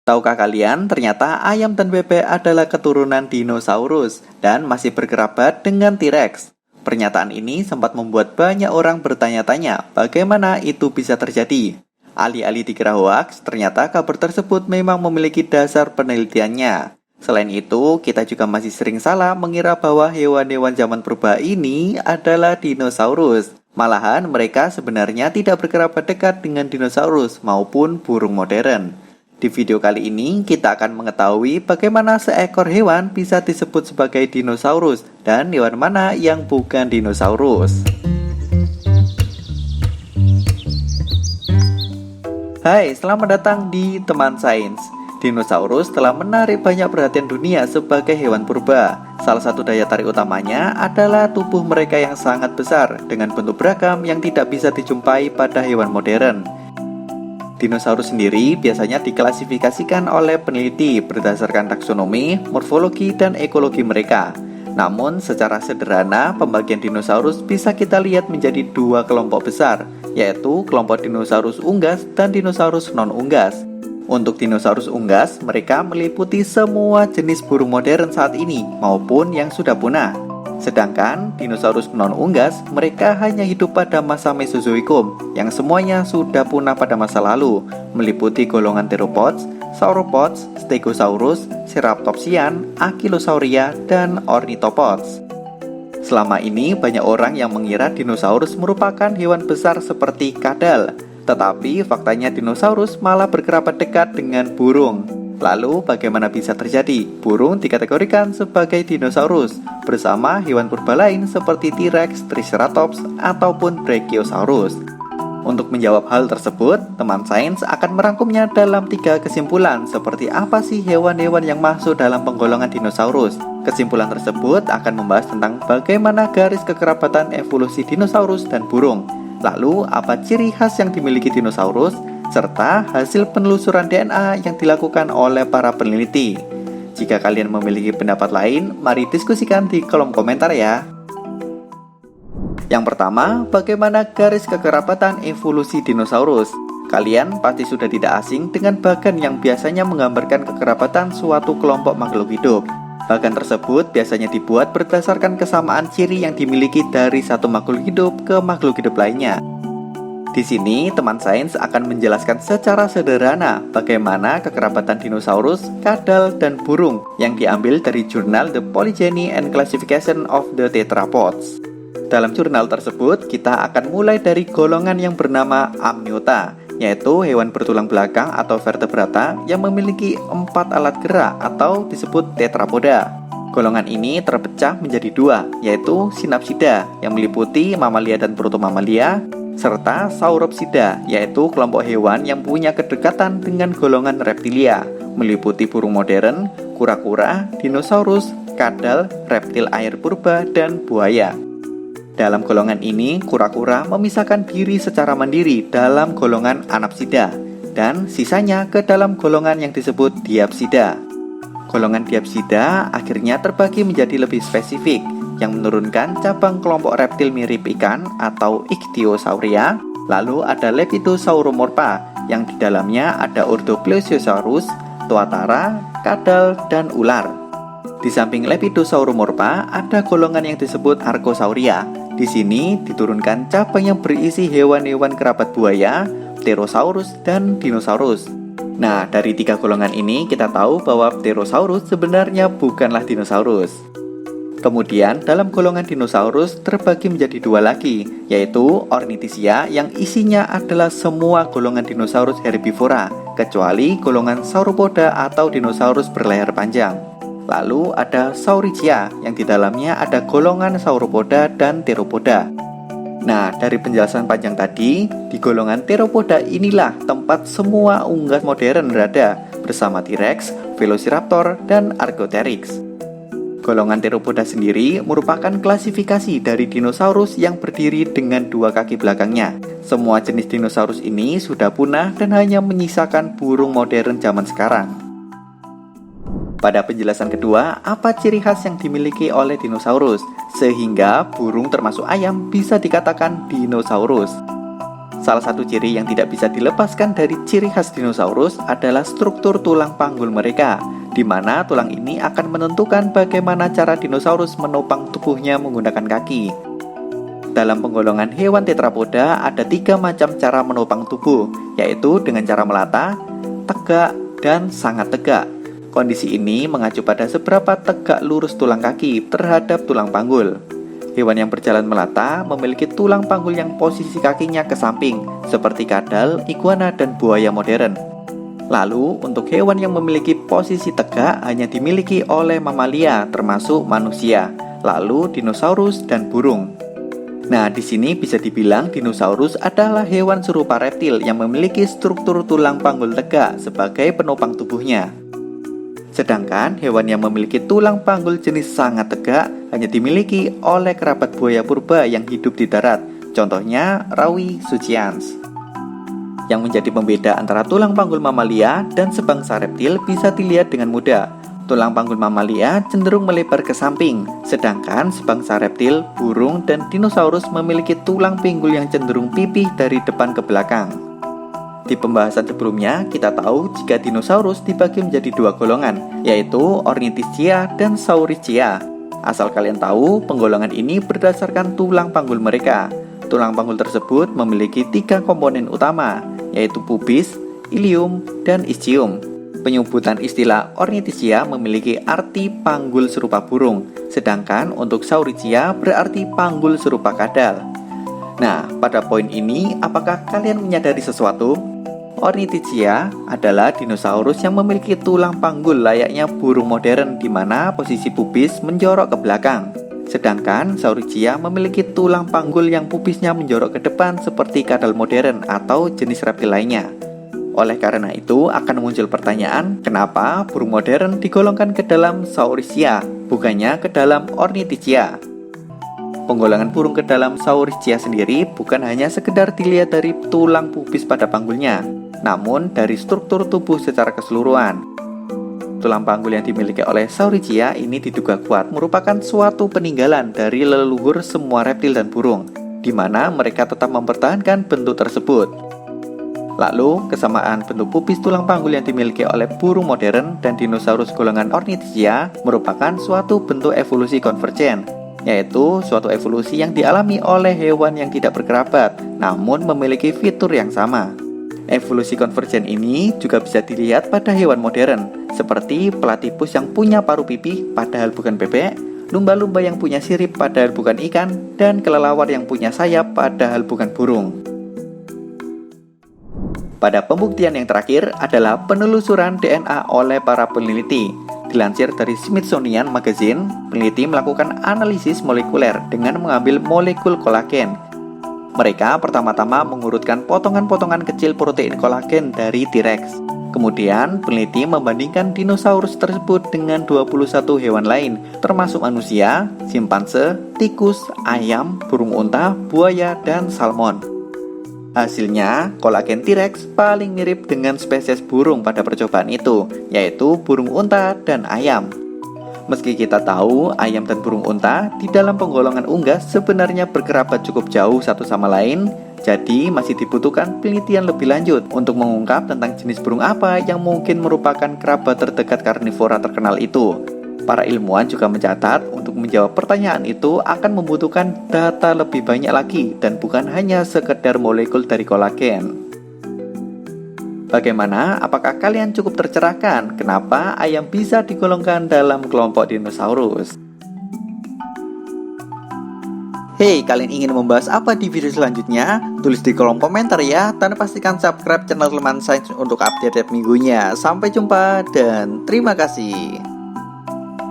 Tahukah kalian, ternyata ayam dan bebek adalah keturunan dinosaurus dan masih berkerabat dengan T-Rex. Pernyataan ini sempat membuat banyak orang bertanya-tanya bagaimana itu bisa terjadi. Alih-alih dikira hoaks, ternyata kabar tersebut memang memiliki dasar penelitiannya. Selain itu, kita juga masih sering salah mengira bahwa hewan-hewan zaman purba ini adalah dinosaurus. Malahan mereka sebenarnya tidak berkerabat dekat dengan dinosaurus maupun burung modern. Di video kali ini, kita akan mengetahui bagaimana seekor hewan bisa disebut sebagai dinosaurus dan hewan mana yang bukan dinosaurus. Hai, selamat datang di Teman Sains. Dinosaurus telah menarik banyak perhatian dunia sebagai hewan purba. Salah satu daya tarik utamanya adalah tubuh mereka yang sangat besar dengan bentuk beragam yang tidak bisa dijumpai pada hewan modern. Dinosaurus sendiri biasanya diklasifikasikan oleh peneliti berdasarkan taksonomi, morfologi, dan ekologi mereka. Namun, secara sederhana, pembagian dinosaurus bisa kita lihat menjadi dua kelompok besar, yaitu kelompok dinosaurus unggas dan dinosaurus non-unggas. Untuk dinosaurus unggas, mereka meliputi semua jenis burung modern saat ini maupun yang sudah punah. Sedangkan dinosaurus non-unggas, mereka hanya hidup pada masa Mesozoikum yang semuanya sudah punah pada masa lalu, meliputi golongan Theropods, Sauropods, Stegosaurus, Ceratopsian, Ankylosauria, dan Ornithopods. Selama ini banyak orang yang mengira dinosaurus merupakan hewan besar seperti kadal, tetapi faktanya dinosaurus malah berkerabat dekat dengan burung. Lalu bagaimana bisa terjadi? Burung dikategorikan sebagai dinosaurus bersama hewan purba lain seperti T-Rex, Triceratops, ataupun Brachiosaurus. Untuk menjawab hal tersebut, teman sains akan merangkumnya dalam 3 kesimpulan seperti apa sih hewan-hewan yang masuk dalam penggolongan dinosaurus. Kesimpulan tersebut akan membahas tentang bagaimana garis kekerabatan evolusi dinosaurus dan burung. Lalu, apa ciri khas yang dimiliki dinosaurus, serta hasil penelusuran DNA yang dilakukan oleh para peneliti. Jika kalian memiliki pendapat lain, mari diskusikan di kolom komentar ya. Yang pertama, bagaimana garis kekerabatan evolusi dinosaurus? Kalian pasti sudah tidak asing dengan bagan yang biasanya menggambarkan kekerabatan suatu kelompok makhluk hidup. Bagan tersebut biasanya dibuat berdasarkan kesamaan ciri yang dimiliki dari satu makhluk hidup ke makhluk hidup lainnya. Di sini, teman sains akan menjelaskan secara sederhana bagaimana kekerabatan dinosaurus, kadal, dan burung yang diambil dari jurnal The Polygeny and Classification of the Tetrapods. Dalam jurnal tersebut, kita akan mulai dari golongan yang bernama Amniota, yaitu hewan bertulang belakang atau vertebrata yang memiliki 4 alat gerak atau disebut tetrapoda. Golongan ini terpecah menjadi 2, yaitu Synapsida yang meliputi mamalia dan protomamalia, serta Sauropsida, yaitu kelompok hewan yang punya kedekatan dengan golongan reptilia, meliputi burung modern, kura-kura, dinosaurus, kadal, reptil air purba, dan buaya. Dalam golongan ini, kura-kura memisahkan diri secara mandiri dalam golongan Anapsida, dan sisanya ke dalam golongan yang disebut Diapsida. Golongan Diapsida akhirnya terbagi menjadi lebih spesifik, yang menurunkan cabang kelompok reptil mirip ikan atau Ichthyosauria. Lalu ada Lepidosauromorpha yang di dalamnya ada ordo Plesiosaurus, Tuatara, kadal, dan ular. Di samping Lepidosauromorpha ada golongan yang disebut Archosauria. Di sini diturunkan cabang yang berisi hewan-hewan kerabat buaya, Pterosaurus, dan Dinosaurus. Nah, dari 3 golongan ini kita tahu bahwa Pterosaurus sebenarnya bukanlah dinosaurus. Kemudian dalam golongan dinosaurus terbagi menjadi 2 lagi, yaitu Ornithischia yang isinya adalah semua golongan dinosaurus herbivora, kecuali golongan Sauropoda atau dinosaurus berleher panjang. Lalu ada Saurischia yang di dalamnya ada golongan Sauropoda dan Theropoda. Nah, dari penjelasan panjang tadi, di golongan Theropoda inilah tempat semua unggas modern berada, bersama T-Rex, Velociraptor, dan Archaeopteryx. Golongan Theropoda sendiri merupakan klasifikasi dari dinosaurus yang berdiri dengan 2 kaki belakangnya. Semua jenis dinosaurus ini sudah punah dan hanya menyisakan burung modern zaman sekarang. Pada penjelasan kedua, apa ciri khas yang dimiliki oleh dinosaurus, sehingga burung termasuk ayam bisa dikatakan dinosaurus? Salah satu ciri yang tidak bisa dilepaskan dari ciri khas dinosaurus adalah struktur tulang panggul mereka, di mana tulang ini akan menentukan bagaimana cara dinosaurus menopang tubuhnya menggunakan kaki. Dalam penggolongan hewan tetrapoda ada 3 macam cara menopang tubuh, yaitu dengan cara melata, tegak, dan sangat tegak. Kondisi ini mengacu pada seberapa tegak lurus tulang kaki terhadap tulang panggul. Hewan yang berjalan melata memiliki tulang panggul yang posisi kakinya ke samping, seperti kadal, iguana, dan buaya modern. Lalu, untuk hewan yang memiliki posisi tegak hanya dimiliki oleh mamalia, termasuk manusia, lalu dinosaurus dan burung. Nah, di sini bisa dibilang dinosaurus adalah hewan serupa reptil yang memiliki struktur tulang panggul tegak sebagai penopang tubuhnya. Sedangkan hewan yang memiliki tulang panggul jenis sangat tegak hanya dimiliki oleh kerabat buaya purba yang hidup di darat, contohnya Rawi sucians. Yang menjadi pembeda antara tulang panggul mamalia dan sebangsa reptil bisa dilihat dengan mudah. Tulang panggul mamalia cenderung melebar ke samping, sedangkan sebangsa reptil, burung, dan dinosaurus memiliki tulang pinggul yang cenderung pipih dari depan ke belakang. Di pembahasan sebelumnya, kita tahu jika dinosaurus dibagi menjadi 2 golongan, yaitu Ornithischia dan Saurischia. Asal kalian tahu, penggolongan ini berdasarkan tulang panggul mereka. Tulang panggul tersebut memiliki 3 komponen utama, yaitu pubis, ilium, dan ischium. Penyebutan istilah Ornithischia memiliki arti panggul serupa burung, sedangkan untuk Saurischia berarti panggul serupa kadal. Nah, pada poin ini, apakah kalian menyadari sesuatu? Ornithischia adalah dinosaurus yang memiliki tulang panggul layaknya burung modern di mana posisi pubis menjorok ke belakang. Sedangkan Saurischia memiliki tulang panggul yang pubisnya menjorok ke depan seperti kadal modern atau jenis reptil lainnya. Oleh karena itu, akan muncul pertanyaan, kenapa burung modern digolongkan ke dalam Saurischia, bukannya ke dalam Ornithischia? Penggolongan burung ke dalam Saurischia sendiri bukan hanya sekedar dilihat dari tulang pubis pada panggulnya, namun dari struktur tubuh secara keseluruhan. Tulang panggul yang dimiliki oleh Saurischia ini diduga kuat merupakan suatu peninggalan dari leluhur semua reptil dan burung, di mana mereka tetap mempertahankan bentuk tersebut. Lalu, kesamaan bentuk pubis tulang panggul yang dimiliki oleh burung modern dan dinosaurus golongan Ornithischia merupakan suatu bentuk evolusi konvergen, yaitu suatu evolusi yang dialami oleh hewan yang tidak berkerabat, namun memiliki fitur yang sama. Evolusi konvergen ini juga bisa dilihat pada hewan modern, seperti platypus yang punya paruh pipih padahal bukan bebek, lumba-lumba yang punya sirip padahal bukan ikan, dan kelelawar yang punya sayap padahal bukan burung. Pada pembuktian yang terakhir adalah penelusuran DNA oleh para peneliti. Dilansir dari Smithsonian Magazine, peneliti melakukan analisis molekuler dengan mengambil molekul kolagen. Mereka pertama-tama mengurutkan potongan-potongan kecil protein kolagen dari T-Rex. Kemudian, peneliti membandingkan dinosaurus tersebut dengan 21 hewan lain, termasuk manusia, simpanse, tikus, ayam, burung unta, buaya, dan salmon. Hasilnya, kolagen T-Rex paling mirip dengan spesies burung pada percobaan itu, yaitu burung unta dan ayam. Meski kita tahu ayam dan burung unta di dalam penggolongan unggas sebenarnya berkerabat cukup jauh satu sama lain, jadi masih dibutuhkan penelitian lebih lanjut untuk mengungkap tentang jenis burung apa yang mungkin merupakan kerabat terdekat karnivora terkenal itu. Para ilmuwan juga mencatat untuk menjawab pertanyaan itu akan membutuhkan data lebih banyak lagi dan bukan hanya sekedar molekul dari kolagen. Bagaimana? Apakah kalian cukup tercerahkan kenapa ayam bisa digolongkan dalam kelompok dinosaurus? Hey, kalian ingin membahas apa di video selanjutnya? Tulis di kolom komentar ya, dan pastikan subscribe channel Teman Sains untuk update tiap minggunya. Sampai jumpa dan terima kasih.